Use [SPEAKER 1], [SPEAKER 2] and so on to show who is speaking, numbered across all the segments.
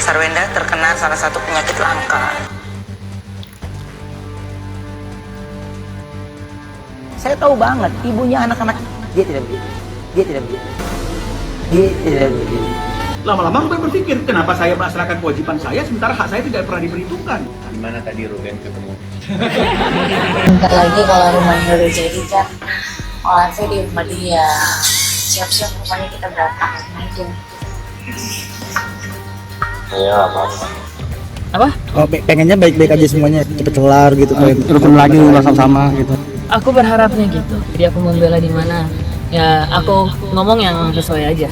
[SPEAKER 1] Sarwenda terkena salah satu penyakit langka. Saya tahu banget, ibunya anak-anak dia tidak begitu. Dia tidak begitu. Dia tidak begitu.
[SPEAKER 2] Lama-lama Ruben berpikir, kenapa saya melaksanakan kewajiban saya sementara hak saya tidak pernah diperhitungkan.
[SPEAKER 3] Gimana tadi Ruben ketemu?
[SPEAKER 4] Bentar lagi kalau rumahnya udah jadi kan, malah saya di rumah dia. Siap-siap rumahnya kita berantakan aja.
[SPEAKER 3] Ya apa-apa.
[SPEAKER 4] Apa?
[SPEAKER 5] Oh, pengennya baik-baik aja semuanya, cepet kelar gitu, rukun lagi sama-sama gitu.
[SPEAKER 4] Aku berharapnya gitu. Jadi aku membela di mana, ya aku ngomong yang sesuai aja.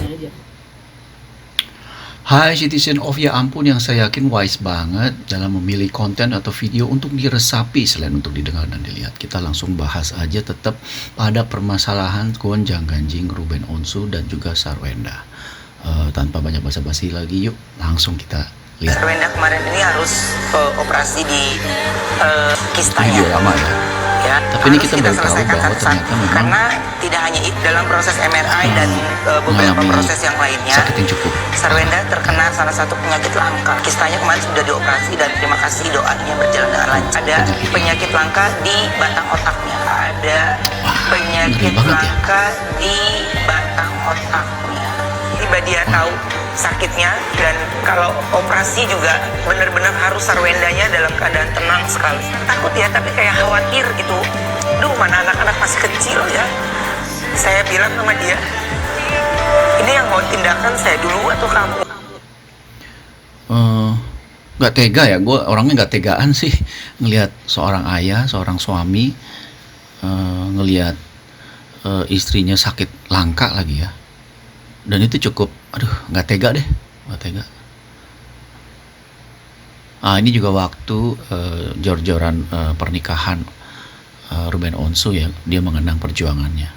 [SPEAKER 6] Hai citizen of ya ampun, yang saya yakin wise banget dalam memilih konten atau video untuk diresapi selain untuk didengar dan dilihat. Kita langsung bahas aja tetap pada permasalahan gonjang ganjing Ruben Onsu dan juga Sarwenda. Tanpa banyak basa-basi lagi, yuk langsung kita lihat.
[SPEAKER 1] Sarwenda kemarin ini harus operasi di kistanya.
[SPEAKER 6] Video lama ya. Tapi ini kita baru tahu bahwa ternyata memang
[SPEAKER 1] karena tidak hanya dalam proses MRI dan beberapa proses yang lainnya,
[SPEAKER 6] sakit yang cukup.
[SPEAKER 1] Sarwenda terkena salah satu penyakit langka. Kistanya kemarin sudah dioperasi dan terima kasih doanya berjalan dengan lancar. Ada penyakit langka di batang otaknya. Ada penyakit langka di batang otaknya. Tiba dia tahu sakitnya, dan kalau operasi juga benar-benar harus Sarwendanya dalam keadaan tenang sekali. Takut ya, tapi kayak khawatir gitu. Duh, mana anak-anak masih kecil ya. Saya bilang sama dia, ini yang mau tindakan saya dulu atau kamu?
[SPEAKER 6] Gak tega ya, gue orangnya gak tegaan sih ngelihat seorang ayah, seorang suami ngelihat istrinya sakit langka lagi ya. Dan itu cukup, aduh, nggak tega deh, nggak tega. Ini juga waktu jor-joran pernikahan Ruben Onsu ya, dia mengenang perjuangannya.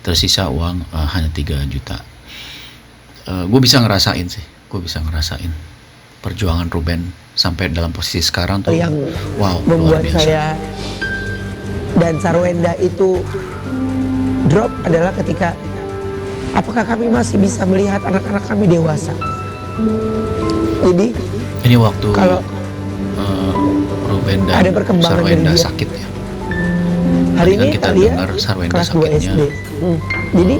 [SPEAKER 6] Tersisa uang hanya 3 juta. Gue bisa ngerasain sih, perjuangan Ruben sampai dalam posisi sekarang tuh,
[SPEAKER 7] yang
[SPEAKER 6] wow,
[SPEAKER 7] membuat
[SPEAKER 6] luar biasa.
[SPEAKER 7] saya dan Sarwenda itu drop adalah ketika apakah kami masih bisa melihat anak-anak kami dewasa. Jadi
[SPEAKER 6] ini waktu
[SPEAKER 7] kalau
[SPEAKER 6] Ruben dan
[SPEAKER 7] ada perkembangan
[SPEAKER 6] Sarwenda
[SPEAKER 7] dari dia.
[SPEAKER 6] sakit ya.
[SPEAKER 7] Hari
[SPEAKER 6] Tadi kan
[SPEAKER 7] ini
[SPEAKER 6] kita
[SPEAKER 7] dia
[SPEAKER 6] dengar Sarwenda
[SPEAKER 7] kelas 2
[SPEAKER 6] sakitnya,
[SPEAKER 7] SD. Jadi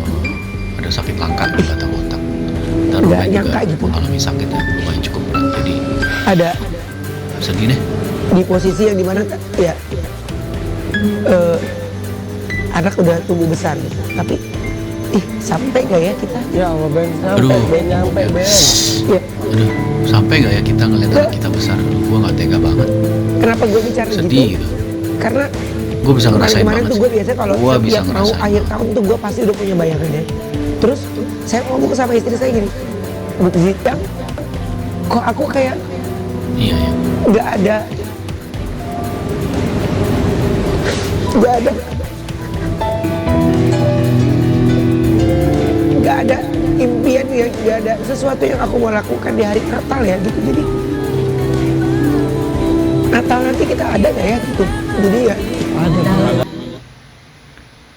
[SPEAKER 6] ada sakit langka di batang otak. Dan
[SPEAKER 7] nggak
[SPEAKER 6] Ruben
[SPEAKER 7] nyangka
[SPEAKER 6] juga
[SPEAKER 7] gitu.
[SPEAKER 6] mengalami sakit yang lumayan cukup berat. Jadi
[SPEAKER 7] ada
[SPEAKER 6] sedih deh.
[SPEAKER 7] di posisi yang dimana ya anak udah tumbuh besar gitu. Tapi sampai gak ya kita?
[SPEAKER 5] Ya Allah Ben,
[SPEAKER 6] Aduh,
[SPEAKER 5] nyampe Ben.
[SPEAKER 7] Ya,
[SPEAKER 6] aduh, sampai gak ya kita ngeliat anak kita besar? Gue gak tega banget.
[SPEAKER 7] kenapa gue bicara
[SPEAKER 6] Sedih
[SPEAKER 7] gitu?
[SPEAKER 6] gitu.
[SPEAKER 7] Karena
[SPEAKER 6] Gue bisa ngerasain
[SPEAKER 7] kemarin
[SPEAKER 6] banget
[SPEAKER 7] tuh
[SPEAKER 6] sih.
[SPEAKER 7] gue biasanya kalau
[SPEAKER 6] Gua bisa
[SPEAKER 7] setiap mau
[SPEAKER 6] ngerasain
[SPEAKER 7] akhir
[SPEAKER 6] banget.
[SPEAKER 7] tahun tuh gue pasti udah punya bayangan ya. Terus saya ngomong sama istri saya gini, Zita, kok aku kayak
[SPEAKER 6] Iya ya.
[SPEAKER 7] nggak ada impian ya, nggak ada sesuatu yang aku mau lakukan di hari Natal ya gitu. Jadi Natal nanti kita ada nggak ya gitu. Jadi ya ada.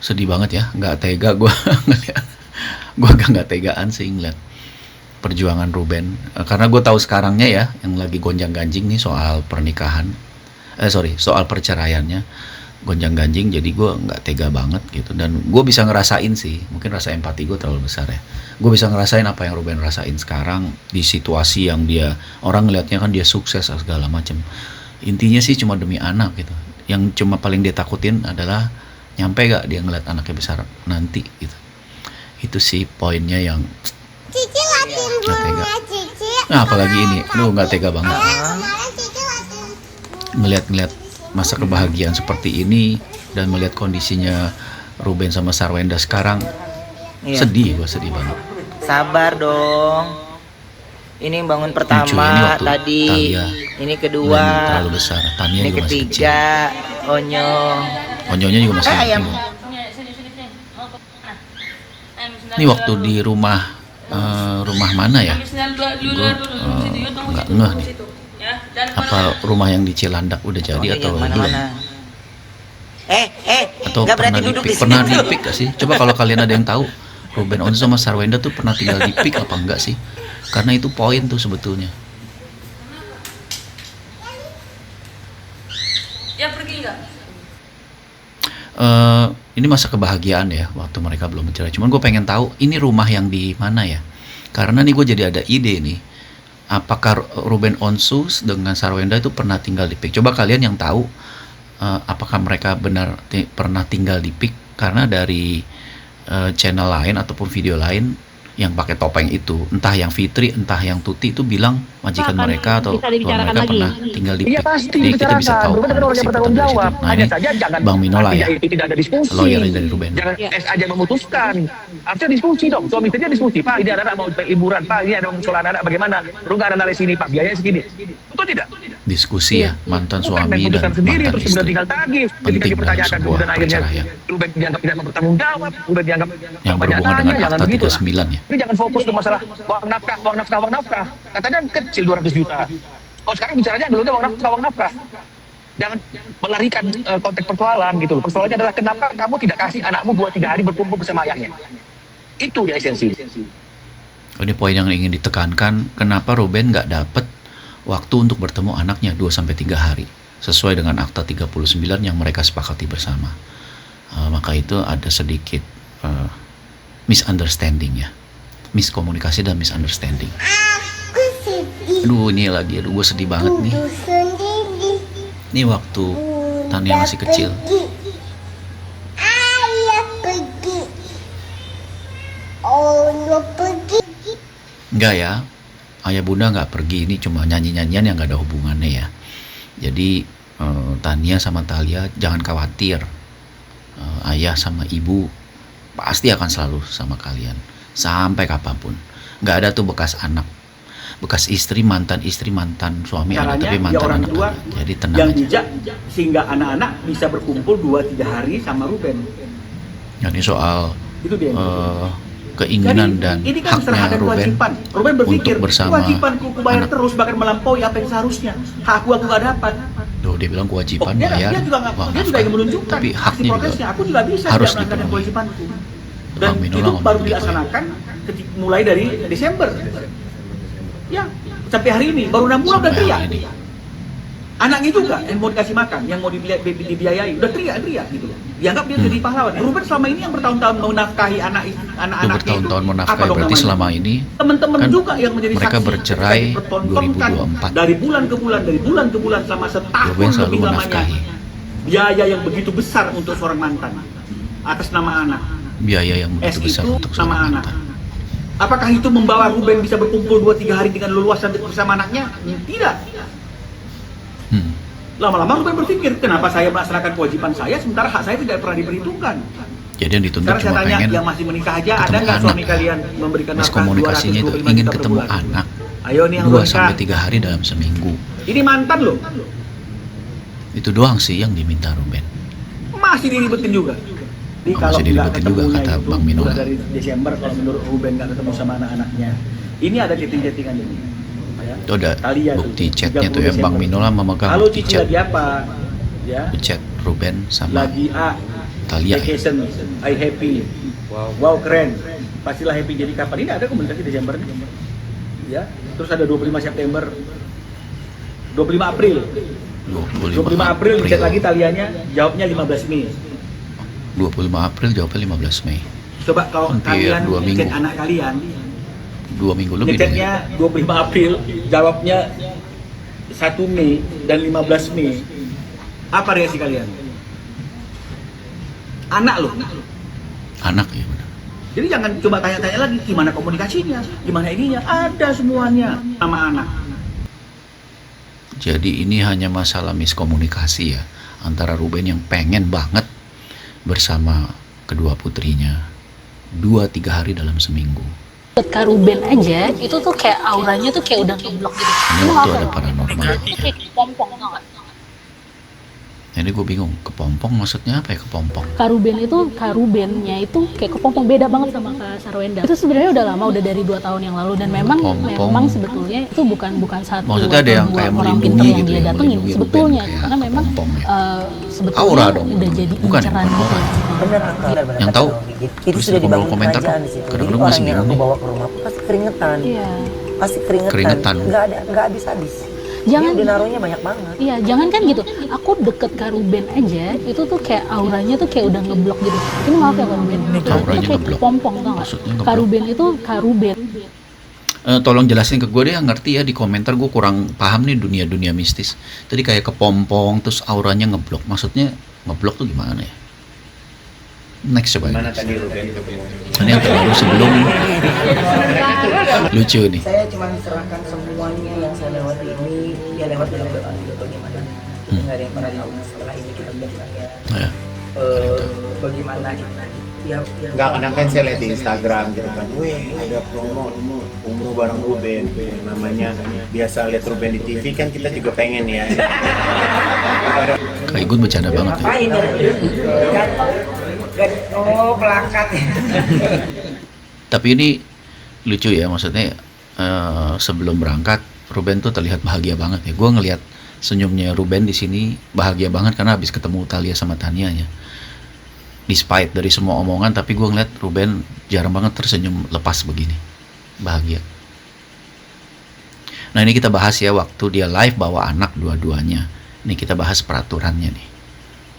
[SPEAKER 6] Sedih banget ya, nggak tega gue ngeliat. Gue nggak tegaan sih ngeliat perjuangan Ruben. Karena gue tahu sekarangnya ya, yang lagi gonjang ganjing nih soal pernikahan. Soal perceraiannya gonjang ganjing. Jadi gue nggak tega banget gitu. Dan gue bisa ngerasain sih, mungkin rasa empati gue terlalu besar ya. Gue bisa ngerasain apa yang Ruben rasain sekarang di situasi yang dia, orang ngelihatnya kan dia sukses segala macem. Intinya sih cuma demi anak gitu. Yang cuma paling dia takutin adalah nyampe gak dia ngeliat anaknya besar nanti gitu. Itu sih poinnya yang gak tega. Nah apalagi ini, gak tega banget. Ngeliat masa kebahagiaan seperti ini dan melihat kondisinya Ruben sama Sarwenda sekarang, sedih banget.
[SPEAKER 1] Sabar dong. Ini bangun
[SPEAKER 6] Lucu,
[SPEAKER 1] pertama
[SPEAKER 6] ini waktu
[SPEAKER 1] tadi,
[SPEAKER 6] Thalia
[SPEAKER 1] ini
[SPEAKER 6] belum
[SPEAKER 1] kedua,
[SPEAKER 6] terlalu besar, Tania
[SPEAKER 1] ini
[SPEAKER 6] juga masih kecil.
[SPEAKER 1] ketiga, Onyo.
[SPEAKER 6] Onyonya juga masih
[SPEAKER 1] ayam.
[SPEAKER 6] kecil. Ini waktu di rumah mana ya? Gue nggak ngeh nih. Apa rumah yang di Cilandak udah jadi atau belum? Atau
[SPEAKER 1] nggak berarti
[SPEAKER 6] pernah
[SPEAKER 1] duduk
[SPEAKER 6] di
[SPEAKER 1] di
[SPEAKER 6] pernah
[SPEAKER 1] sini.
[SPEAKER 6] di gak sih? Coba kalau kalian ada yang tahu, Ruben Onsu sama Sarwenda tuh pernah tinggal di PIK apa enggak sih? Karena itu poin tuh sebetulnya. ini masa kebahagiaan ya waktu mereka belum bercerai. Cuman gue pengen tahu ini rumah yang di mana ya? Karena nih gue jadi ada ide nih. Apakah Ruben Onsu dengan Sarwenda itu pernah tinggal di PIK? Coba kalian yang tahu apakah mereka benar pernah tinggal di PIK? Karena dari channel lain ataupun video lain yang pakai topeng itu, entah yang Fitri, entah yang Tuti itu bilang majikan
[SPEAKER 8] Akan
[SPEAKER 6] mereka atau
[SPEAKER 8] bisa
[SPEAKER 6] tuan
[SPEAKER 8] dibicarakan
[SPEAKER 6] mereka
[SPEAKER 8] lagi.
[SPEAKER 6] pernah tinggal di
[SPEAKER 9] Iya
[SPEAKER 6] PIK.
[SPEAKER 9] pasti
[SPEAKER 6] Jadi kita bisa tahu
[SPEAKER 9] Ruben kan orang yang bertanggung
[SPEAKER 6] dari situ.
[SPEAKER 9] jawab.
[SPEAKER 6] Nah
[SPEAKER 9] Hanya
[SPEAKER 6] ini
[SPEAKER 9] saja jangan
[SPEAKER 6] Bang Minola
[SPEAKER 9] artinya
[SPEAKER 6] ya,
[SPEAKER 9] itu tidak ada diskusi.
[SPEAKER 6] lawyer dari Ruben.
[SPEAKER 9] Jangan
[SPEAKER 8] Ya.
[SPEAKER 9] S aja memutuskan. Harusnya diskusi dong. Suami istri diskusi. Pak, ini anak-anak mau liburan. Pak, ini ada mau sekolah anak-anak bagaimana? Perlu nggak ada sini Pak? Biayanya segini. Betul tidak?
[SPEAKER 6] Diskusi ya, mantan
[SPEAKER 9] Bukan
[SPEAKER 6] suami dan
[SPEAKER 9] memutuskan sendiri
[SPEAKER 6] mantan
[SPEAKER 9] terus kemudian
[SPEAKER 6] istri.
[SPEAKER 9] tinggal tagih. Ketika
[SPEAKER 6] Penting dalam
[SPEAKER 9] dipertanyakan
[SPEAKER 6] sebuah
[SPEAKER 9] kemudian akhirnya
[SPEAKER 6] perceraian
[SPEAKER 9] Ruben dianggap tidak mau bertanggung jawab. Ruben dianggap
[SPEAKER 6] Yang
[SPEAKER 9] banyak
[SPEAKER 6] berhubungan
[SPEAKER 9] tanya,
[SPEAKER 6] dengan
[SPEAKER 9] jangan
[SPEAKER 6] Akta
[SPEAKER 9] begitu lah.
[SPEAKER 6] 39 ya.
[SPEAKER 9] Ini jangan fokus ke masalah uang nafkah. Katanya kecil 200 juta. Oh sekarang bicaranya dulu uang nafkah. Jangan melarikan konteks persoalan gitu loh. Persoalannya adalah kenapa kamu tidak kasih anakmu 2-3 hari berkumpul bersama ayahnya. Itu dia esensi.
[SPEAKER 6] Ini poin yang ingin ditekankan, kenapa Ruben nggak dapet waktu untuk bertemu anaknya 2-3 hari sesuai dengan Akta 39 yang mereka sepakati bersama. Maka itu ada sedikit misunderstanding ya, miskomunikasi dan misunderstanding. Aduh ini lagi, gue sedih banget nih. Ini waktu Tania masih kecil. Enggak ya, ayah bunda nggak pergi, ini cuma nyanyi-nyanyian yang nggak ada hubungannya ya. Jadi Tania sama Talia jangan khawatir, ayah sama ibu pasti akan selalu sama kalian sampai kapanpun. Nggak ada tuh bekas anak, bekas istri, mantan suami ada, tapi
[SPEAKER 2] Caranya ya
[SPEAKER 6] mantan
[SPEAKER 2] orang
[SPEAKER 6] anak
[SPEAKER 2] tua
[SPEAKER 6] ada. Jadi tenang
[SPEAKER 2] yang
[SPEAKER 6] aja.
[SPEAKER 2] bijak sehingga anak-anak bisa berkumpul 2-3 hari sama Ruben.
[SPEAKER 6] Ini soal
[SPEAKER 2] Itu dia.
[SPEAKER 6] keinginan dan
[SPEAKER 2] ini kan
[SPEAKER 6] haknya
[SPEAKER 2] ada
[SPEAKER 6] Ruben
[SPEAKER 2] kewajiban. Ruben berpikir,
[SPEAKER 6] untuk bersama
[SPEAKER 2] kewajibanku bayar
[SPEAKER 6] anak.
[SPEAKER 2] terus bahkan melampaui apa yang seharusnya. Hakku nggak dapat.
[SPEAKER 6] Loh, dia bilang kewajiban
[SPEAKER 2] dia,
[SPEAKER 6] bayar
[SPEAKER 2] dia juga
[SPEAKER 6] uang
[SPEAKER 2] dia juga
[SPEAKER 6] nafkah.
[SPEAKER 2] ingin menunjukkan
[SPEAKER 6] Tapi
[SPEAKER 2] aksi
[SPEAKER 6] haknya
[SPEAKER 2] protesnya.
[SPEAKER 6] juga
[SPEAKER 2] Aku juga bisa
[SPEAKER 6] harus
[SPEAKER 2] tidak melaksanakan
[SPEAKER 6] dipenuhi.
[SPEAKER 2] kewajibanku. Dan
[SPEAKER 6] Bang Minola
[SPEAKER 2] itu
[SPEAKER 6] ngomong
[SPEAKER 2] baru
[SPEAKER 6] begitu ya.
[SPEAKER 2] dilaksanakan mulai dari Desember. Ya, sampai hari ini baru 6 bulan udah
[SPEAKER 6] Sampai
[SPEAKER 2] teriak.
[SPEAKER 6] hari ini.
[SPEAKER 2] Anaknya juga yang mau dikasih makan, yang mau dibiayai, udah teriak gitu loh. Dianggap dia jadi pahlawan. Ruben selama ini yang bertahun-tahun menafkahi
[SPEAKER 6] Dia
[SPEAKER 2] anak-anaknya
[SPEAKER 6] bertahun-tahun
[SPEAKER 2] apa
[SPEAKER 6] menafkahi,
[SPEAKER 2] dong
[SPEAKER 6] berarti
[SPEAKER 2] namanya?
[SPEAKER 6] selama ini
[SPEAKER 2] Teman-teman
[SPEAKER 6] kan
[SPEAKER 2] juga yang menjadi
[SPEAKER 6] mereka
[SPEAKER 2] saksi
[SPEAKER 6] bercerai
[SPEAKER 2] ketika dipertontonkan
[SPEAKER 6] 2024.
[SPEAKER 2] dari bulan ke bulan selama setahun
[SPEAKER 6] Ruben selalu
[SPEAKER 2] lebih lamanya.
[SPEAKER 6] menafkahi.
[SPEAKER 2] Biaya yang begitu besar untuk seorang mantan atas nama anak.
[SPEAKER 6] Biaya yang
[SPEAKER 2] S
[SPEAKER 6] begitu besar
[SPEAKER 2] itu
[SPEAKER 6] untuk
[SPEAKER 2] nama
[SPEAKER 6] seorang
[SPEAKER 2] anak.
[SPEAKER 6] mantan.
[SPEAKER 2] Apakah itu membawa Ruben bisa berkumpul 2-3 hari dengan leluasa bersama anaknya? Tidak. Lama-lama Ruben berpikir, kenapa saya melaksanakan kewajiban saya sementara hak saya tidak pernah diperhitungkan.
[SPEAKER 6] Jadi yang dituntut
[SPEAKER 2] Sekarang saya
[SPEAKER 6] cuma
[SPEAKER 2] tanya,
[SPEAKER 6] pengen
[SPEAKER 2] yang masih menikah aja ada
[SPEAKER 6] ketemu
[SPEAKER 2] nggak suami
[SPEAKER 6] anak.
[SPEAKER 2] kalian memberikan nafkah
[SPEAKER 6] Miskomunikasinya itu
[SPEAKER 2] 225
[SPEAKER 6] ingin
[SPEAKER 2] juta per
[SPEAKER 6] ketemu
[SPEAKER 2] bulan?
[SPEAKER 6] anak
[SPEAKER 2] Ayo nih yang belum
[SPEAKER 6] 2-3
[SPEAKER 2] nikah.
[SPEAKER 6] hari dalam seminggu.
[SPEAKER 2] Ini mantan loh,
[SPEAKER 6] Itu doang sih yang diminta Ruben.
[SPEAKER 2] masih diribetin juga. Jadi
[SPEAKER 6] Oh,
[SPEAKER 2] kalau
[SPEAKER 6] masih
[SPEAKER 2] nggak
[SPEAKER 6] diribetin juga,
[SPEAKER 2] ketemunya
[SPEAKER 6] kata
[SPEAKER 2] itu
[SPEAKER 6] Bang Minola.
[SPEAKER 2] udah dari Desember, kalau menurut Ruben nggak ketemu sama anak-anaknya. Ini ada chatting-chattingan ini. Ya.
[SPEAKER 6] Itu ada
[SPEAKER 2] Talia tuh,
[SPEAKER 6] bukti chatnya
[SPEAKER 2] 30
[SPEAKER 6] tuh ya, Bang
[SPEAKER 2] Desember.
[SPEAKER 6] Minola memegang
[SPEAKER 2] Halo
[SPEAKER 6] bukti
[SPEAKER 2] Cici
[SPEAKER 6] chat.
[SPEAKER 2] lagi apa? Ya.
[SPEAKER 6] Chat Ruben sama
[SPEAKER 2] Lagi
[SPEAKER 6] Talia ya.
[SPEAKER 2] vacation, I happy. Wow keren. Pastilah happy. Jadi kapan ini ada komunikasi Desember nih? Ya. Terus ada 25 September, 25 April. 25 April chat lagi Talianya, jawabnya 15 Mei.
[SPEAKER 6] 25 April jawabnya 15 Mei.
[SPEAKER 2] Coba kalau
[SPEAKER 6] Hampir
[SPEAKER 2] kalian
[SPEAKER 6] 2 minggu.
[SPEAKER 2] chat anak kalian,
[SPEAKER 6] 2 minggu lebih dong ya.
[SPEAKER 2] ngechatnya 25 April, jawabnya 1 Mei dan 15 Mei. Apa reaksi kalian? Anak loh.
[SPEAKER 6] Anak ya benar.
[SPEAKER 2] Jadi jangan coba tanya-tanya lagi gimana komunikasinya, gimana ininya, ada semuanya sama anak.
[SPEAKER 6] Jadi ini hanya masalah miskomunikasi ya antara Ruben yang pengen banget bersama kedua putrinya 2-3 hari dalam seminggu.
[SPEAKER 8] Buat Kak Ruben aja, itu tuh kayak auranya tuh kayak udah ngeblok gitu.
[SPEAKER 6] Ini waktu ada paranormal ya.
[SPEAKER 8] Kayak kepompong, tau gak?
[SPEAKER 6] Jadi gue bingung, kepompong maksudnya apa ya kepompong?
[SPEAKER 8] Kak Rubennya itu kayak kepompong, beda banget sama Kak Sarwenda. Itu sebenarnya udah lama, udah dari 2 tahun yang lalu, dan memang
[SPEAKER 6] Kepompong.
[SPEAKER 8] sebetulnya itu bukan satu
[SPEAKER 6] Maksudnya ada yang
[SPEAKER 8] atau 2
[SPEAKER 6] kayak
[SPEAKER 8] orang
[SPEAKER 6] melindungi
[SPEAKER 8] pintar yang
[SPEAKER 6] gitu
[SPEAKER 8] dia
[SPEAKER 6] ya,
[SPEAKER 8] datengin
[SPEAKER 6] melindungi
[SPEAKER 8] sebetulnya,
[SPEAKER 6] Ruben, kayak
[SPEAKER 8] karena memang
[SPEAKER 6] kepompong ya.
[SPEAKER 8] sebetulnya
[SPEAKER 6] Aura dong,
[SPEAKER 8] udah jadi
[SPEAKER 6] bukan ya,
[SPEAKER 8] inceran
[SPEAKER 6] bukan
[SPEAKER 8] gitu.
[SPEAKER 6] aura.
[SPEAKER 7] Benar Akal.
[SPEAKER 6] Yang tahu,
[SPEAKER 7] itu
[SPEAKER 6] terus
[SPEAKER 7] sudah
[SPEAKER 6] di kolom
[SPEAKER 7] dibangun
[SPEAKER 6] komentar
[SPEAKER 7] kerajaan
[SPEAKER 6] tuh,
[SPEAKER 7] di situ.
[SPEAKER 6] kadang-kadang
[SPEAKER 7] Jadi
[SPEAKER 6] masih
[SPEAKER 7] orang yang
[SPEAKER 6] bingung
[SPEAKER 7] aku
[SPEAKER 6] nih.
[SPEAKER 7] bawa ke rumah pasti keringetan.
[SPEAKER 8] Iya.
[SPEAKER 7] Pasti keringetan.
[SPEAKER 6] Keringetan.
[SPEAKER 7] Nggak habis-habis.
[SPEAKER 8] Jangan
[SPEAKER 7] Dia udah naruhnya banyak banget.
[SPEAKER 8] Iya, jangan kan gitu. Aku deket Kak Ruben aja, itu tuh kayak auranya tuh kayak udah ngeblok gitu. Ini maaf ya Kak Ruben. Ini
[SPEAKER 6] auranya
[SPEAKER 8] kayak
[SPEAKER 6] ngeblok.
[SPEAKER 8] pompong tau nggak?
[SPEAKER 6] Maksudnya
[SPEAKER 8] Kak
[SPEAKER 6] ngeblok.
[SPEAKER 8] Ruben itu Kak Ruben.
[SPEAKER 6] Tolong jelasin ke gue deh yang ngerti ya di komentar, gue kurang paham nih dunia mistis. Tadi kayak kepompong terus auranya ngeblok. Maksudnya ngeblok tuh gimana ya? Next coba.
[SPEAKER 3] Gimana tadi Ruben ketemu?
[SPEAKER 6] Ini yang terlalu sebelum lucu nih.
[SPEAKER 7] Saya cuma diserahkan semuanya yang saya lewati ini, dia lewat dalam doa juga bagaimana. Kita nggak ada yang pernah tahu setelah ini kita bertanya
[SPEAKER 6] Ya.
[SPEAKER 7] bagaimana ya
[SPEAKER 3] Enggak, kadang kan saya lihat di Instagram gitu kan, wih ada promo umroh bareng Ruben, namanya biasa lihat Ruben di TV kan kita juga pengen ya.
[SPEAKER 6] Kak Igun bercanda banget ya.
[SPEAKER 7] ngapain ya? Oh, pelakat ya.
[SPEAKER 6] Tapi ini lucu ya, maksudnya sebelum berangkat Ruben tuh terlihat bahagia banget ya. Gue ngelihat senyumnya Ruben di sini bahagia banget karena habis ketemu Thalia sama Tanianya. Despite dari semua omongan, tapi gue ngeliat Ruben jarang banget tersenyum lepas begini, bahagia. Nah ini kita bahas ya waktu dia live bawa anak dua-duanya. Ini kita bahas peraturannya nih.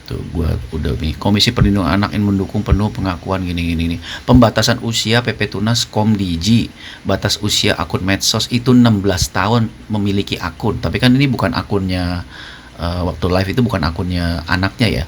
[SPEAKER 6] Tuh gue udah nih, Komisi Perlindungan Anak ingin mendukung penuh pengakuan gini. Pembatasan usia PP Tunas Komdigi, batas usia akun medsos itu 16 tahun memiliki akun. Tapi kan ini bukan akunnya waktu live itu bukan akunnya anaknya ya.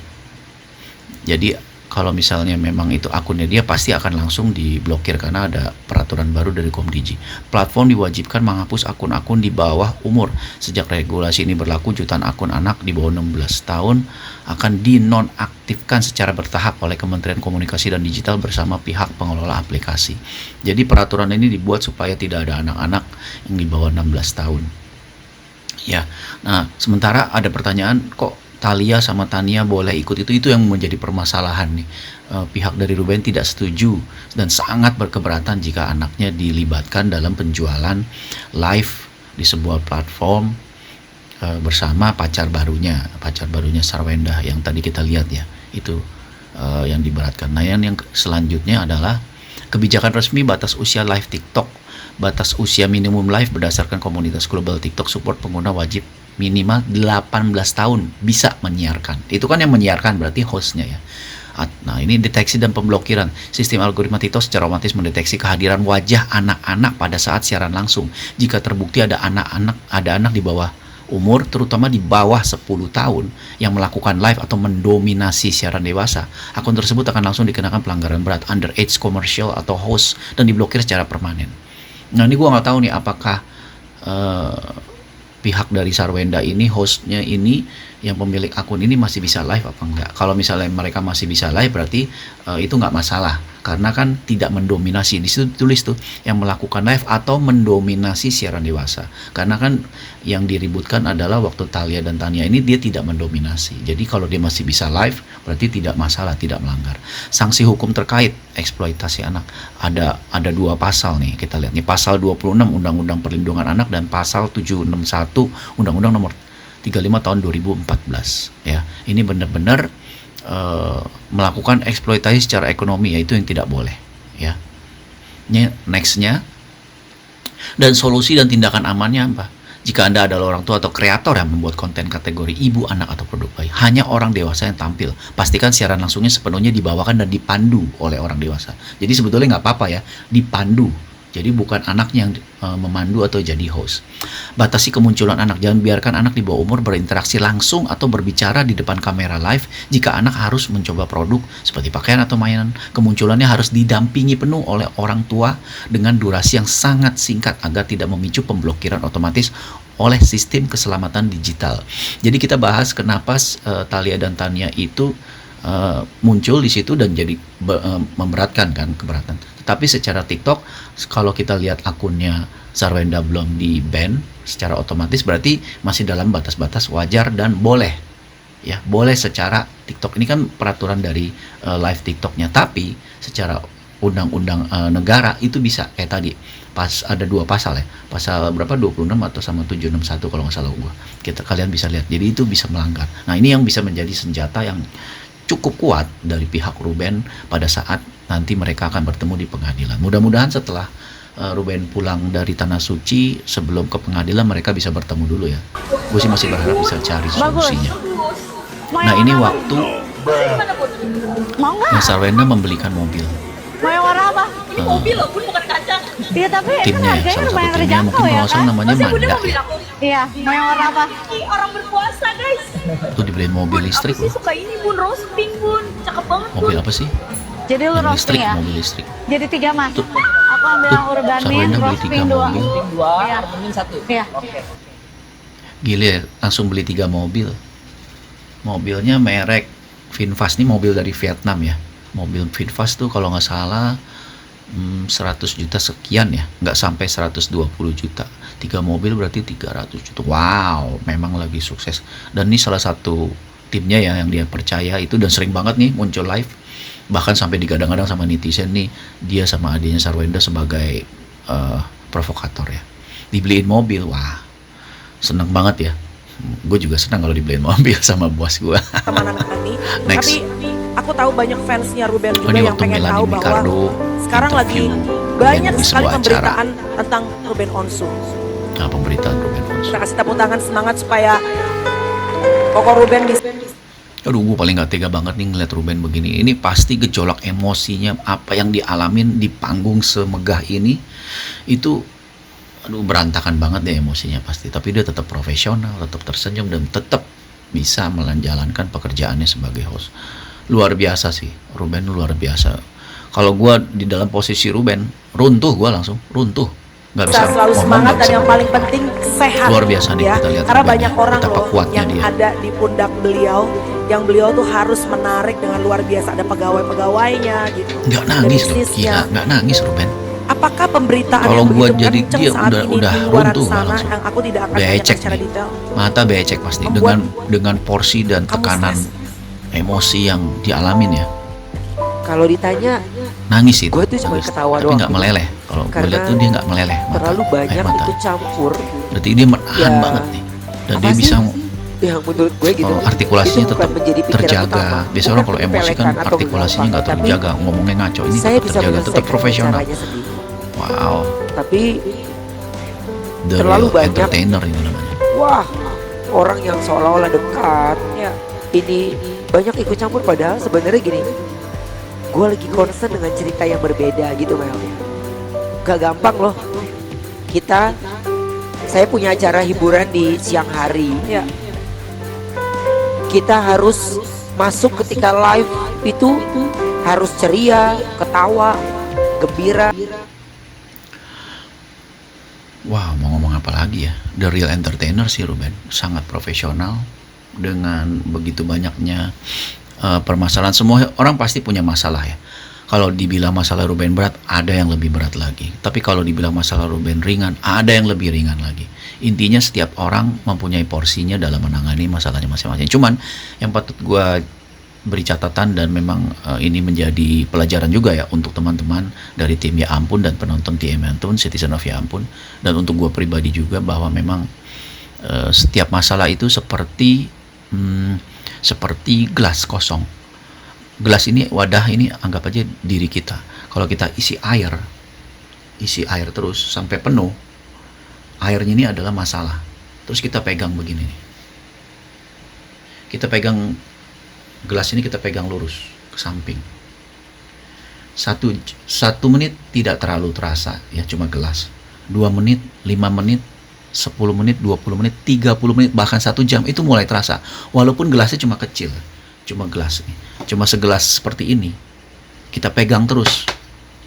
[SPEAKER 6] Jadi kalau misalnya memang itu akunnya dia, pasti akan langsung diblokir karena ada peraturan baru dari Komdigi. Platform diwajibkan menghapus akun-akun di bawah umur. Sejak regulasi ini berlaku, jutaan akun anak di bawah 16 tahun akan dinonaktifkan secara bertahap oleh Kementerian Komunikasi dan Digital bersama pihak pengelola aplikasi. Jadi peraturan ini dibuat supaya tidak ada anak-anak yang di bawah 16 tahun. Ya, nah sementara ada pertanyaan, kok Thalia sama Tania boleh ikut? Itu yang menjadi permasalahan nih. Pihak dari Ruben tidak setuju dan sangat berkeberatan jika anaknya dilibatkan dalam penjualan live di sebuah platform bersama pacar barunya Sarwenda yang tadi kita lihat ya. Itu yang diberatkan. Nah yang selanjutnya adalah kebijakan resmi batas usia live TikTok. Batas usia minimum live berdasarkan komunitas global TikTok support pengguna wajib minimal 18 tahun bisa menyiarkan. Itu kan yang menyiarkan berarti hostnya ya. Nah ini deteksi dan pemblokiran. Sistem algoritma TikTok secara otomatis mendeteksi kehadiran wajah anak-anak pada saat siaran langsung. Jika terbukti ada anak di bawah umur, terutama di bawah 10 tahun yang melakukan live atau mendominasi siaran dewasa, akun tersebut akan langsung dikenakan pelanggaran berat underage commercial atau host dan diblokir secara permanen. Nah ini gue nggak tahu nih apakah pihak dari Sarwenda ini, hostnya ini, yang pemilik akun ini masih bisa live apa enggak. Kalau misalnya mereka masih bisa live berarti itu nggak masalah karena kan tidak mendominasi. Di situ tulis tuh yang melakukan live atau mendominasi siaran dewasa. Karena kan yang diributkan adalah waktu Thalia dan Tania ini dia tidak mendominasi. Jadi kalau dia masih bisa live berarti tidak masalah, tidak melanggar. Sanksi hukum terkait eksploitasi anak ada dua pasal nih, kita lihat nih, pasal 26 Undang-Undang Perlindungan Anak dan pasal 761 Undang-Undang Nomor 35 tahun 2014 ya. Ini benar-benar melakukan eksploitasi secara ekonomi, yaitu yang tidak boleh ya. Nextnya, dan solusi dan tindakan amannya apa? Jika Anda adalah orang tua atau kreator yang membuat konten kategori ibu, anak, atau produk bayi, hanya orang dewasa yang tampil. Pastikan siaran langsungnya sepenuhnya dibawakan dan dipandu oleh orang dewasa. Jadi sebetulnya nggak apa-apa ya, dipandu. Jadi bukan anaknya yang memandu atau jadi host. Batasi kemunculan anak. Jangan biarkan anak di bawah umur berinteraksi langsung atau berbicara di depan kamera live. Jika anak harus mencoba produk seperti pakaian atau mainan, kemunculannya harus didampingi penuh oleh orang tua dengan durasi yang sangat singkat agar tidak memicu pemblokiran otomatis oleh sistem keselamatan digital. Jadi kita bahas kenapa Thalia dan Tania itu muncul di situ dan jadi memberatkan kan, keberatan. Tapi secara TikTok, kalau kita lihat akunnya Sarwenda belum di ban secara otomatis, berarti masih dalam batas-batas wajar dan boleh ya, boleh secara TikTok. Ini kan peraturan dari live TikToknya, tapi secara undang-undang negara itu bisa kayak tadi. Pas ada dua pasal ya, pasal berapa, 26 atau sama 761 kalau nggak salah gua. Kalian bisa lihat, jadi itu bisa melanggar. Nah ini yang bisa menjadi senjata yang cukup kuat dari pihak Ruben pada saat nanti mereka akan bertemu di pengadilan. Mudah-mudahan setelah Ruben pulang dari Tanah Suci, sebelum ke pengadilan mereka bisa bertemu dulu ya. Gue sih masih berharap bisa cari solusinya. Nah ini waktu
[SPEAKER 8] Mau nggak?
[SPEAKER 6] yang Sarwenda membelikan mobil.
[SPEAKER 8] Mau yang warna apa?
[SPEAKER 6] Ini mobil
[SPEAKER 8] loh, pun bukan kaca. Iya tapi
[SPEAKER 6] Timnya ya, salah satu timnya mungkin kalau nggak salah namanya Manda ya.
[SPEAKER 8] Iya, mau yang warna apa?
[SPEAKER 10] Orang berpuasa guys.
[SPEAKER 6] Tuh dibeliin mobil listrik loh.
[SPEAKER 10] Suka ini bun, rose pink bun, cakep banget bun.
[SPEAKER 6] Mobil apa sih?
[SPEAKER 8] Jadi lu
[SPEAKER 6] Yang listrik,
[SPEAKER 8] roasting ya?
[SPEAKER 6] mobil listrik.
[SPEAKER 8] Jadi 3 mas.
[SPEAKER 6] Tuh.
[SPEAKER 8] Aku ambil yang urbanin,
[SPEAKER 6] Sarwenda beli 3
[SPEAKER 8] roasting 2.
[SPEAKER 6] mobil.
[SPEAKER 8] Iya.
[SPEAKER 7] Mending 1.
[SPEAKER 8] Iya.
[SPEAKER 6] Gile, langsung beli 3 mobil. Mobilnya merek Vinfast, nih mobil dari Vietnam ya. Mobil Vinfast tuh kalau nggak salah 100 juta sekian ya, nggak sampai 120 juta. 3 mobil berarti 300 juta. Wow, memang lagi sukses. Dan ini salah satu timnya ya yang dia percaya itu, dan sering banget nih muncul live. Bahkan sampai digadang-gadang sama netizen nih, dia sama adiknya Sarwenda sebagai provokator ya. Dibeliin mobil, wah seneng banget ya. Gue juga senang kalau dibeliin mobil sama bos gue.
[SPEAKER 11] Teman anak ini.
[SPEAKER 6] Next.
[SPEAKER 11] Tapi aku tahu banyak fansnya Ruben juga
[SPEAKER 6] Ini
[SPEAKER 11] yang
[SPEAKER 6] waktu
[SPEAKER 11] pengen
[SPEAKER 6] Melanie
[SPEAKER 11] tahu bahwa
[SPEAKER 6] Ricardo
[SPEAKER 11] sekarang lagi
[SPEAKER 6] interview
[SPEAKER 11] banyak
[SPEAKER 6] di
[SPEAKER 11] sekali
[SPEAKER 6] sebuah
[SPEAKER 11] pemberitaan tentang Ruben Onsu.
[SPEAKER 6] Nah, pemberitaan Ruben Onsu.
[SPEAKER 11] Kita kasih tepuk tangan semangat supaya Koko Ruben bisa.
[SPEAKER 6] Aduh, gue paling gak tega banget nih ngeliat Ruben begini. Ini pasti gejolak emosinya, apa yang dialamin di panggung semegah ini, itu aduh berantakan banget deh emosinya pasti. Tapi dia tetap profesional, tetap tersenyum, dan tetap bisa menjalankan pekerjaannya sebagai host. Luar biasa sih, Ruben luar biasa. Kalau gue di dalam posisi Ruben, runtuh, gue langsung runtuh. Gak bisa
[SPEAKER 11] Selalu
[SPEAKER 6] ngomong,
[SPEAKER 11] semangat,
[SPEAKER 6] gak
[SPEAKER 11] dan
[SPEAKER 6] bisa.
[SPEAKER 11] yang paling penting sehat.
[SPEAKER 6] Luar biasa nih
[SPEAKER 11] ya.
[SPEAKER 6] kita lihat
[SPEAKER 11] Karena
[SPEAKER 6] Ruben
[SPEAKER 11] banyak
[SPEAKER 6] ya,
[SPEAKER 11] orang
[SPEAKER 6] betapa
[SPEAKER 11] loh
[SPEAKER 6] kuatnya
[SPEAKER 11] yang
[SPEAKER 6] dia.
[SPEAKER 11] ada di pundak beliau, yang beliau tuh harus menarik dengan luar biasa. Ada pegawai-pegawainya gitu.
[SPEAKER 6] Nggak
[SPEAKER 11] Ada
[SPEAKER 6] nangis loh,
[SPEAKER 11] bisnisnya.
[SPEAKER 6] gila, nggak nangis Ruben.
[SPEAKER 11] Apakah pemberitaan
[SPEAKER 6] Kalau
[SPEAKER 11] yang
[SPEAKER 6] gua
[SPEAKER 11] begitu
[SPEAKER 6] jadi
[SPEAKER 11] kenceng
[SPEAKER 6] dia
[SPEAKER 11] saat ini
[SPEAKER 6] udah
[SPEAKER 11] di luar
[SPEAKER 6] runtuh
[SPEAKER 11] sana
[SPEAKER 6] langsung.
[SPEAKER 11] yang aku tidak akan tanyakan
[SPEAKER 6] Becek
[SPEAKER 11] secara
[SPEAKER 6] nih.
[SPEAKER 11] detail?
[SPEAKER 6] Mata becek pasti dengan porsi dan tekanan emosi yang dialamin ya.
[SPEAKER 7] Kalau ditanya,
[SPEAKER 6] Nangis itu.
[SPEAKER 7] gue tuh cuma
[SPEAKER 6] nangis.
[SPEAKER 7] ketawa
[SPEAKER 6] Tapi
[SPEAKER 7] doang
[SPEAKER 6] nggak
[SPEAKER 7] gitu.
[SPEAKER 6] meleleh. Kalau gue
[SPEAKER 7] Karena
[SPEAKER 6] lihat tuh dia nggak meleleh. mata,
[SPEAKER 7] terlalu
[SPEAKER 6] air
[SPEAKER 7] banyak
[SPEAKER 6] mata.
[SPEAKER 7] ikut campur.
[SPEAKER 6] Berarti dia menahan
[SPEAKER 7] Ya,
[SPEAKER 6] banget nih. Dan
[SPEAKER 7] apa
[SPEAKER 6] dia
[SPEAKER 7] sih
[SPEAKER 6] bisa
[SPEAKER 7] yang menurut gue gitu,
[SPEAKER 6] kalau artikulasinya
[SPEAKER 7] itu bukan
[SPEAKER 6] tetap
[SPEAKER 7] menjadi pikiran
[SPEAKER 6] terjaga.
[SPEAKER 7] utama,
[SPEAKER 6] Biasanya
[SPEAKER 7] bukan
[SPEAKER 6] orang kalau emosi kan
[SPEAKER 7] menyepelekan atau
[SPEAKER 6] artikulasinya nggak
[SPEAKER 7] menggampang,
[SPEAKER 6] terjaga, ngomongnya ngaco. Ini
[SPEAKER 7] saya
[SPEAKER 6] tetap
[SPEAKER 7] bisa
[SPEAKER 6] terjaga, tetap
[SPEAKER 7] menyelesaikan
[SPEAKER 6] profesional.
[SPEAKER 7] caranya sendiri.
[SPEAKER 6] Wow,
[SPEAKER 7] Tapi
[SPEAKER 6] the
[SPEAKER 7] terlalu
[SPEAKER 6] real
[SPEAKER 7] banyak.
[SPEAKER 6] entertainer ini namanya.
[SPEAKER 7] wah, orang yang seolah-olah dekat, ya ini banyak ikut campur, padahal sebenarnya gini, gue lagi concern dengan cerita yang berbeda gitu Mel. Gak gampang loh. Saya punya acara hiburan di siang hari.
[SPEAKER 11] Ya.
[SPEAKER 7] Kita harus masuk ketika live itu harus ceria, ketawa, gembira.
[SPEAKER 6] Wah, mau ngomong apa lagi ya? The real entertainer sih Ruben, sangat profesional dengan begitu banyaknya permasalahan. Semua orang pasti punya masalah ya. Kalau dibilang masalah Ruben berat, ada yang lebih berat lagi. Tapi kalau dibilang masalah Ruben ringan, ada yang lebih ringan lagi. Intinya setiap orang mempunyai porsinya dalam menangani masalahnya masing-masing. Cuman yang patut gue beri catatan, dan memang ini menjadi pelajaran juga ya untuk teman-teman dari tim Ya Ampun dan penonton tim Ya Ampun, Citizen of Ya Ampun, dan untuk gue pribadi juga, bahwa memang setiap masalah itu seperti gelas kosong. Gelas ini, wadah ini, anggap aja diri kita. Kalau kita isi air terus sampai penuh, airnya ini adalah masalah. Terus kita pegang begini nih. Kita pegang gelas ini, kita pegang lurus ke samping. Satu menit tidak terlalu terasa ya, cuma gelas. 2 menit, 5 menit, 10 menit, 20 menit, 30 menit, bahkan 1 jam itu mulai terasa. Walaupun gelasnya cuma kecil, cuma gelas nih, cuma segelas seperti ini, kita pegang terus,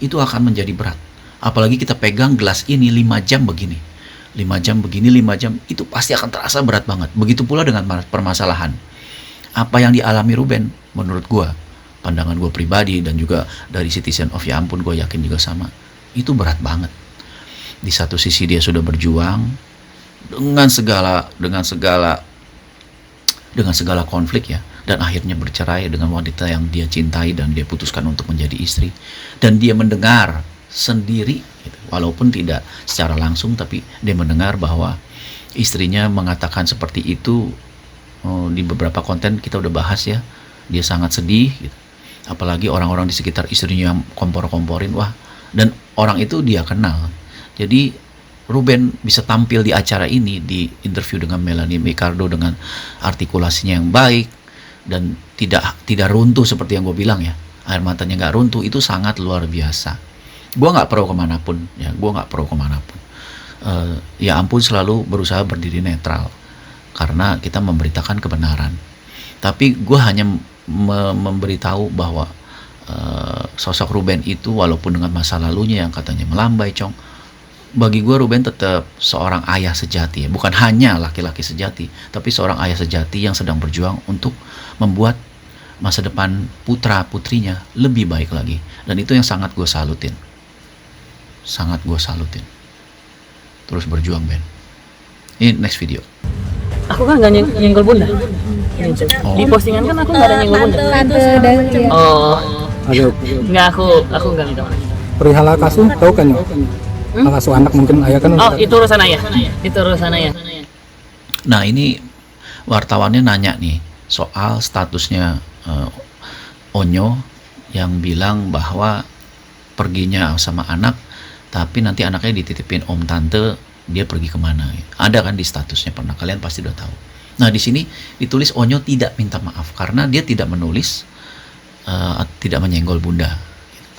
[SPEAKER 6] itu akan menjadi berat. Apalagi kita pegang gelas ini 5 jam begini, 5 jam begini, 5 jam, itu pasti akan terasa berat banget. Begitu pula dengan permasalahan. Apa yang dialami Ruben, menurut gue, pandangan gue pribadi, dan juga dari Citizen of Ya Ampun, gue yakin juga sama, itu berat banget. Di satu sisi dia sudah berjuang dengan segala konflik ya, dan akhirnya bercerai dengan wanita yang dia cintai dan dia putuskan untuk menjadi istri, dan dia mendengar sendiri gitu, walaupun tidak secara langsung, tapi dia mendengar bahwa istrinya mengatakan seperti itu. Di beberapa konten kita udah bahas ya, dia sangat sedih gitu. Apalagi orang-orang di sekitar istrinya yang kompor-komporin, wah, dan orang itu dia kenal, Jadi Ruben bisa tampil di acara ini, di interview dengan Melanie Ricardo dengan artikulasinya yang baik dan tidak runtuh seperti yang gue bilang ya, air matanya nggak runtuh, itu sangat luar biasa. Gue nggak pro kemanapun ya, gue nggak pro kemanapun. Ya ampun, selalu berusaha berdiri netral karena kita memberitakan kebenaran. Tapi gue hanya memberitahu bahwa sosok Ruben itu walaupun dengan masa lalunya yang katanya melambai, Cong, bagi gue Ruben tetap seorang ayah sejati ya, bukan hanya laki-laki sejati, tapi seorang ayah sejati yang sedang berjuang untuk membuat masa depan putra putrinya lebih baik lagi, dan itu yang sangat gue salutin, terus berjuang Ben. Ini next video.
[SPEAKER 12] Aku kan nggak nyenggol bunda. Di postingan kan aku nggak ada nyenggol bunda. Oh, nggak, aku nggak minta maaf.
[SPEAKER 5] Perihal kasus tahu kan ya? Asuh anak mungkin ayah kan.
[SPEAKER 12] Oh, itu urusan ayah.
[SPEAKER 6] Nah, ini wartawannya nanya nih soal statusnya Onyo yang bilang bahwa perginya sama anak, tapi nanti anaknya dititipin om tante, dia pergi kemana? Ada kan di statusnya, pernah kalian pasti udah tahu. Nah, di sini ditulis Onyo tidak minta maaf karena dia tidak menulis tidak menyenggol bunda.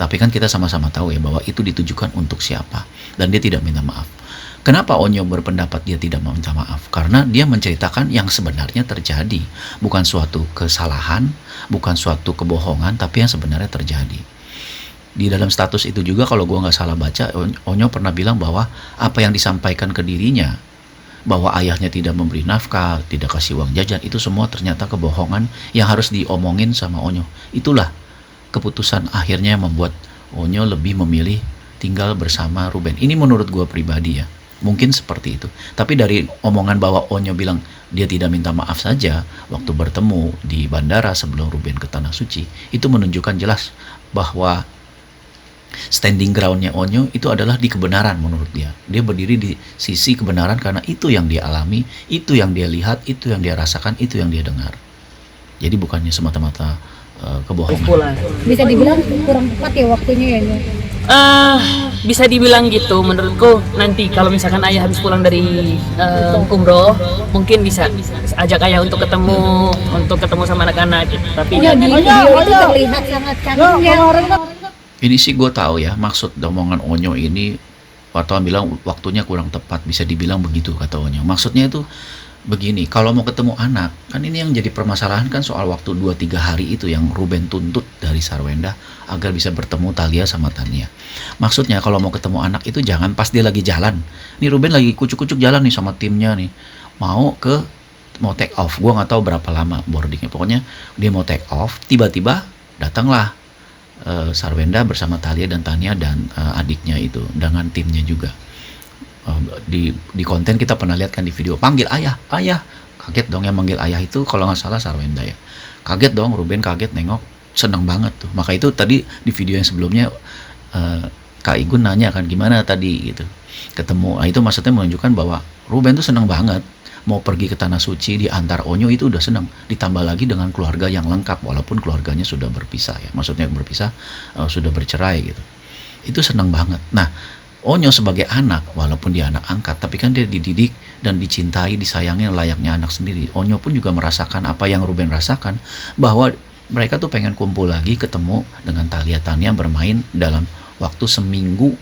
[SPEAKER 6] Tapi kan kita sama-sama tahu ya bahwa itu ditujukan untuk siapa, dan dia tidak minta maaf. Kenapa Onyo berpendapat dia tidak minta maaf? Karena dia menceritakan yang sebenarnya terjadi, bukan suatu kesalahan, bukan suatu kebohongan, tapi yang sebenarnya terjadi. Di dalam status itu juga kalau gue nggak salah baca, Onyo pernah bilang bahwa apa yang disampaikan ke dirinya, bahwa ayahnya tidak memberi nafkah, tidak kasih uang jajan, itu semua ternyata kebohongan yang harus diomongin sama Onyo. Itulah keputusan akhirnya yang membuat Onyo lebih memilih tinggal bersama Ruben. Ini menurut gue pribadi ya, mungkin seperti itu. Tapi dari omongan bahwa Onyo bilang dia tidak minta maaf saja waktu bertemu di bandara sebelum Ruben ke Tanah Suci, itu menunjukkan jelas bahwa standing groundnya Onyo itu adalah di kebenaran menurut dia. Dia berdiri di sisi kebenaran karena itu yang dia alami, itu yang dia lihat, itu yang dia rasakan, itu yang dia dengar. Jadi bukannya semata-mata kebohongan.
[SPEAKER 13] Bisa dibilang kurang tepat ya waktunya ya?
[SPEAKER 12] Bisa dibilang gitu menurutku. Nanti kalau misalkan ayah habis pulang dari umroh, mungkin bisa ajak ayah untuk ketemu sama anak-anak gitu. Tapi
[SPEAKER 13] di video itu terlihat sangat canggih.
[SPEAKER 6] Ini sih gue tahu ya, maksud omongan Onyo ini, wartawan bilang waktunya kurang tepat, bisa dibilang begitu kata Onyo. Maksudnya itu begini, kalau mau ketemu anak, kan ini yang jadi permasalahan kan soal waktu 2-3 hari itu yang Ruben tuntut dari Sarwenda agar bisa bertemu Thalia sama Tania. Maksudnya kalau mau ketemu anak itu jangan pas dia lagi jalan. Nih Ruben lagi kucuk-kucuk jalan nih sama timnya nih, mau take off. Gue nggak tahu berapa lama boardingnya, pokoknya dia mau take off, tiba-tiba datanglah Sarwenda bersama Thalia dan Tania dan adiknya itu dengan timnya juga. Di konten kita pernah lihat kan di video, panggil ayah, kaget dong yang manggil ayah itu kalau nggak salah Sarwenda ya, kaget dong, Ruben kaget nengok, seneng banget tuh. Maka itu tadi di video yang sebelumnya Kak Igun nanya kan gimana tadi gitu ketemu, nah, itu maksudnya menunjukkan bahwa Ruben tuh seneng banget mau pergi ke Tanah Suci diantar Onyo, itu udah seneng, ditambah lagi dengan keluarga yang lengkap walaupun keluarganya sudah berpisah ya, maksudnya berpisah sudah bercerai gitu, itu seneng banget. Nah Onyo sebagai anak, walaupun dia anak angkat, tapi kan dia dididik dan dicintai, disayangi layaknya anak sendiri. Onyo pun juga merasakan apa yang Ruben rasakan, bahwa mereka tuh pengen kumpul lagi, ketemu dengan Thalia Tania, bermain dalam waktu seminggu,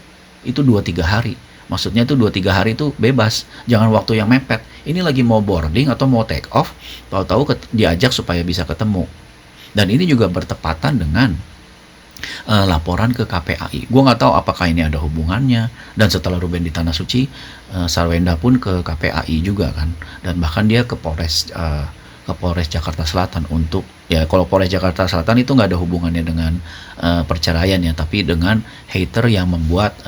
[SPEAKER 6] itu 2-3 hari. Maksudnya itu 2-3 hari itu bebas, jangan waktu yang mepet. Ini lagi mau boarding atau mau take off, tahu-tahu diajak supaya bisa ketemu. Dan ini juga bertepatan dengan laporan ke KPAI. Gue nggak tahu apakah ini ada hubungannya. Dan setelah Ruben di Tanah Suci, Sarwenda pun ke KPAI juga kan. Dan bahkan dia ke Polres Jakarta Selatan untuk, ya kalau Polres Jakarta Selatan itu nggak ada hubungannya dengan perceraian ya, tapi dengan hater yang membuat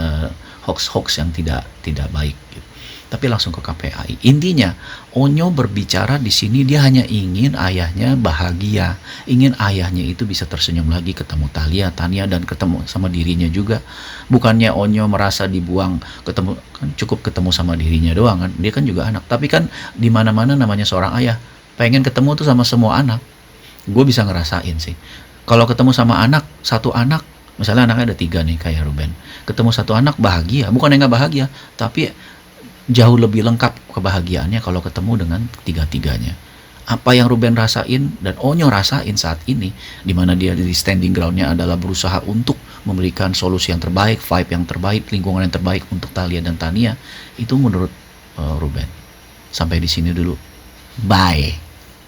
[SPEAKER 6] hoax-hoax yang tidak baik gitu. Tapi langsung ke KPAI. Intinya Onyo berbicara di sini, dia hanya ingin ayahnya bahagia, ingin ayahnya itu bisa tersenyum lagi, ketemu Thalia, Tania, dan ketemu sama dirinya juga. Bukannya Onyo merasa dibuang, kan cukup ketemu sama dirinya doang kan, dia kan juga anak. Tapi kan di mana-mana namanya seorang ayah pengen ketemu tuh sama semua anak. Gue bisa ngerasain sih, kalau ketemu sama anak, satu anak Misalnya anaknya ada 3 nih kayak Ruben, ketemu satu anak bahagia, bukan yang nggak bahagia, tapi jauh lebih lengkap kebahagiaannya kalau ketemu dengan tiga-tiganya. Apa yang Ruben rasain dan Onyo rasain saat ini, di mana dia di standing groundnya adalah berusaha untuk memberikan solusi yang terbaik, vibe yang terbaik, lingkungan yang terbaik untuk Thalia dan Tania, itu menurut Ruben. Sampai di sini dulu. Bye.